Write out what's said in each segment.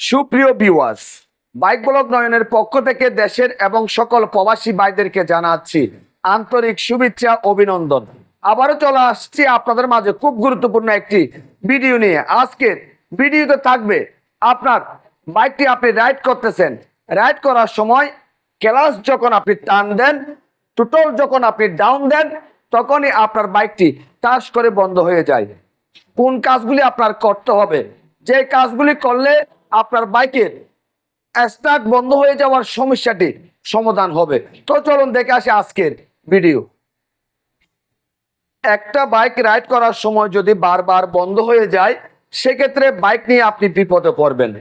সুপ্রিয় viewers, bike blog নয়নের পক্ষ থেকে দেশের এবং সকল প্রবাসী ভাইদেরকে জানাচ্ছি আন্তরিক শুভেচ্ছা অভিনন্দন। আবারও চলে আসছি আপনাদের মাঝে খুব গুরুত্বপূর্ণ একটি ভিডিও নিয়ে। আজকের ভিডিওতে থাকবে আপনার বাইকটি আপনি রাইড করতেছেন, রাইড করার সময় ক্লাচ যখন আপনি টান দেন, টোটাল যখন আপনি ডাউন দেন, তখনই আপনার বাইকটি টাচ করে বন্ধ হয়ে যায়। কোন কাজগুলি আপনার করতে হবে, যে কাজগুলি করলে আপনার বাইকের স্টার্ট বন্ধ হয়ে যাওয়ার সমস্যাটি সমাধান হবে। তো চলুন দেখে আসি আজকের ভিডিও। একটা বাইক রাইড করার সময় যদি বারবার বন্ধ হয়ে যায়, সেক্ষেত্রে বাইক নিয়ে আপনি বিপদে পড়বেন।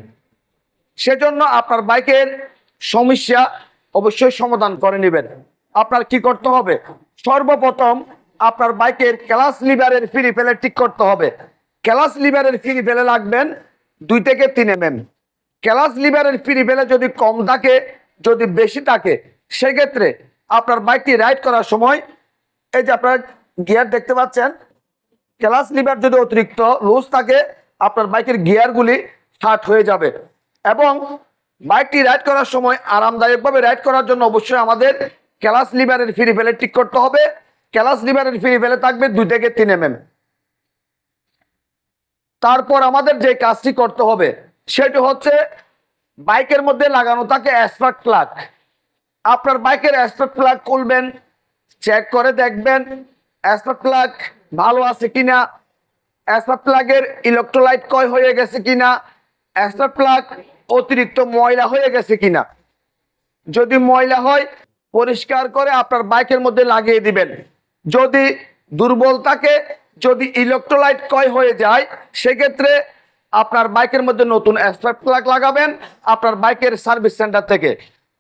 সেজন্য আপনার বাইকের সমস্যা অবশ্যই সমাধান করে নেবেন। আপনার কি করতে হবে? সর্বপ্রথম আপনার বাইকের ক্লাচ লিভারের ফ্রি ফেলে ঠিক করতে হবে। ক্লাচ লিভারের ফ্রি ফেলে লাগবেন 2 থেকে 3 mm। ক্লাচ লিভারের ফ্রি ফেলে যদি কম থাকে, যদি বেশি থাকে, সেক্ষেত্রে আপনার বাইকটি রাইড করার সময় এই যে আপনার গিয়ার দেখতে পাচ্ছেন, ক্লাচ লিভার যদি অতিরিক্ত লুজ থাকে, আপনার বাইকের গিয়ারগুলি হার্ট হয়ে যাবে। এবং বাইকটি রাইড করার সময় আরামদায়কভাবে রাইড করার জন্য অবশ্যই আমাদের ক্লাচ লিভারের ফ্রি ফেলে ঠিক করতে হবে। ক্লাচ লিভারের ফ্রি ফেলে থাকবে 2 থেকে 3 mm। তারপর আমাদের যে কাজটি করতে হবে সেটি হচ্ছে বাইকের মধ্যে লাগানো থাকে স্পার্ক প্লাগ। আপনার বাইকের স্পার্ক প্লাগ খুলবেন, চেক করে দেখবেন স্পার্ক প্লাগ ভালো আছে কিনা, স্পার্ক প্লাগের ইলেকট্রোলাইট ক্ষয় হয়ে গেছে কিনা, স্পার্ক প্লাগ অতিরিক্ত ময়লা হয়ে গেছে কিনা। যদি ময়লা হয়, পরিষ্কার করে আপনার বাইকের মধ্যে লাগিয়ে দিবেন। যদি দুর্বল থাকে, যদি ইলেকট্রোলাইট ক্ষয় হয়ে যায়, সেক্ষেত্রে আপনার বাইকের মধ্যে নতুন স্পার্ক প্লাগ লাগাবেন আপনার বাইকের সার্ভিস সেন্টার থেকে।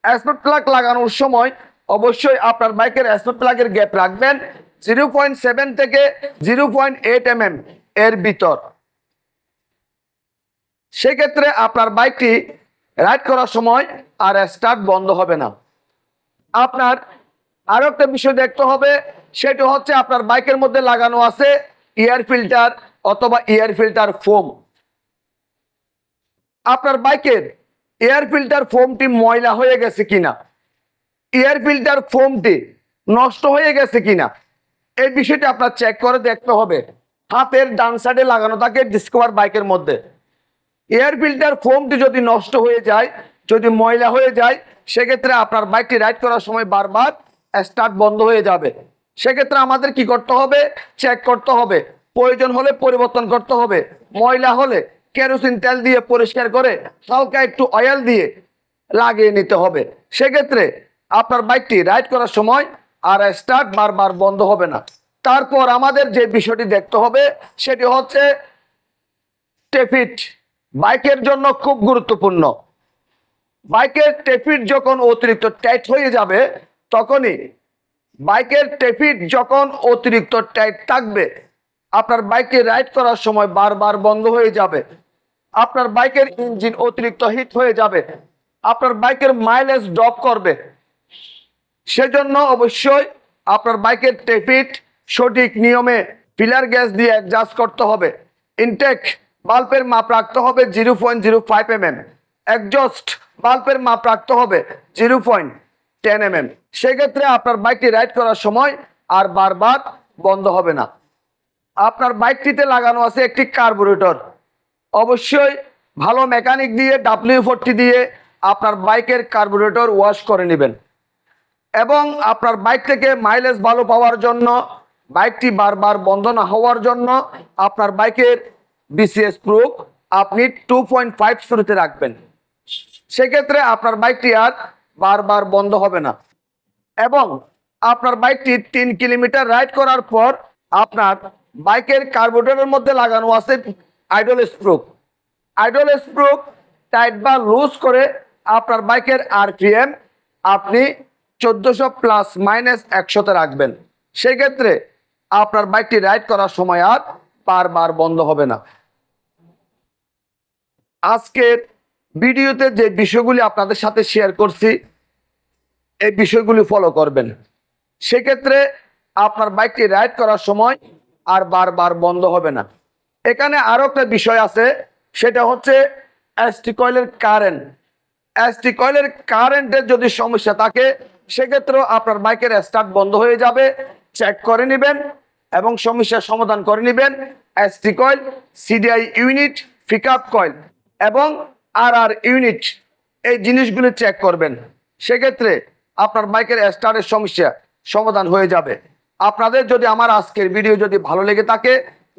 স্পার্ক প্লাগ লাগানোর সময় অবশ্যই আপনার বাইকের স্পার্ক প্লাগের গ্যাপ রাখবেন 0.7 থেকে 0.8 mm এর ভিতর। সেক্ষেত্রে আপনার বাইকটি রাইড করার সময় আর স্টার্ট বন্ধ হবে না। আপনার আরো একটা বিষয় দেখতে হবে, সেটা হচ্ছে আপনার বাইকের মধ্যে লাগানো আছে এয়ার ফিল্টার অথবা এয়ার ফিল্টার ফোম। আপনার বাইকের এয়ার ফিল্টার ফোমটি ময়লা হয়ে গেছে কিনা, এয়ার ফিল্টার ফোমটি নষ্ট হয়ে গেছে কিনা, এই বিষয়টি আপনার চেক করে দেখতে হবে। হাতের ডান সাইডে লাগানো থাকে ডিসকভার বাইকের মধ্যে। এয়ার ফিল্টার ফোমটি যদি নষ্ট হয়ে যায়, যদি ময়লা হয়ে যায়, সেক্ষেত্রে আপনার বাইকটি রাইড করার সময় বারবার স্টার্ট বন্ধ হয়ে যাবে। সেক্ষেত্রে আমাদের কি করতে হবে? চেক করতে হবে, প্রয়োজন হলে পরিবর্তন করতে হবে। ময়লা হলে কেরোসিন তেল দিয়ে পরিষ্কার করে হালকা একটু অয়েল দিয়ে লাগিয়ে নিতে হবে। সেক্ষেত্রে আপনার বাইকটি রাইড করার সময় আর স্টার্ট বারবার বন্ধ হবে না। তারপর আমাদের যে বিষয়টি দেখতে হবে সেটি হচ্ছে টেফিট। বাইকের জন্য খুব গুরুত্বপূর্ণ। বাইকের টেফিট যখন অতিরিক্ত টাইট হয়ে যাবে, তখনই বাইকের টেফিট যখন অতিরিক্ত টাইট থাকবে, আপনার বাইকে রাইড করার সময় বারবার বন্ধ হয়ে যাবে। আপনার বাইকের ইঞ্জিন অতিরিক্ত হিট হয়ে যাবে, আপনার বাইকের মাইলেজ ড্রপ করবে। সেজন্য অবশ্যই আপনার বাইকের টেফিট সঠিক নিয়মে ফিলার গ্যাস দিয়ে অ্যাডজাস্ট করতে হবে। ইনটেক বাল্বের মাপ রাখতে হবে 0.05 mm। এক্সজস্ট বাল্বের মাপ রাখতে হবে 0.10 mm। সেক্ষেত্রে আপনার বাইকটি রাইড করার সময় আর বারবার বন্ধ হবে না। আপনার বাইকটিতে লাগানো আছে একটি কার্বোরেটর। অবশ্যই ভালো মেকানিক দিয়ে W40 দিয়ে আপনার বাইকের কার্বোরেটর ওয়াশ করে নেবেন। এবং আপনার বাইক থেকে মাইলেজ ভালো পাওয়ার জন্য, বাইকটি বারবার বন্ধ না হওয়ার জন্য আপনার বাইকের বিসিএস প্রুফ আপনি 2.5 শুরুতে রাখবেন। সেক্ষেত্রে আপনার বাইকটি আর বারবার বন্ধ হবে না। এবং আপনার বাইকটি 3 কিলোমিটার রাইড করার পর আপনার বাইকের কার্বোরেটরের মধ্যে লাগানো আছে আইডল স্প্রুপ। আইডল স্প্রুপ টাইট বা লুজ করে আপনার বাইকের আরপিএম আপনি 1400 ± 100 রাখবেন। সেক্ষেত্রে আপনার বাইকটি রাইড করার সময় আর বারবার বন্ধ হবে না। আজকের ভিডিওতে যে বিষয়গুলি আপনাদের সাথে শেয়ার করছি, এই বিষয়গুলি ফলো করবেন। সেক্ষেত্রে আপনার বাইকটি রাইড করার সময় আর বারবার বন্ধ হবে না। এখানে আরো একটা বিষয় আছে, সেটা হচ্ছে এসটি কয়েলের কারেন্টের যদি সমস্যা থাকে সেক্ষেত্রেও আপনার বাইকের স্টার্ট বন্ধ হয়ে যাবে। চেক করে নেবেন এবং সমস্যার সমাধান করে নেবেন। ST coil, CDI unit, pickup coil এবং আর ইউনিট, এই জিনিসগুলো চেক করবেন। সেক্ষেত্রে আপনার বাইকের স্টার্টের সমস্যা সমাধান হয়ে যাবে। আপনাদের যদি আমার আজকের ভিডিও যদি ভালো লেগে থাকে,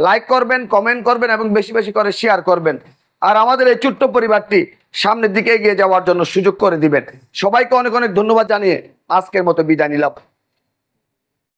লাইক করবেন, কমেন্ট করবেন এবং বেশি বেশি করে শেয়ার করবেন। আর আমাদের এই ছোট্ট পরিবারটি সামনের দিকে এগিয়ে যাওয়ার জন্য সুযোগ করে দিবেন। সবাইকে অনেক অনেক ধন্যবাদ জানিয়ে আজকের মতো বিদায় নিলাম।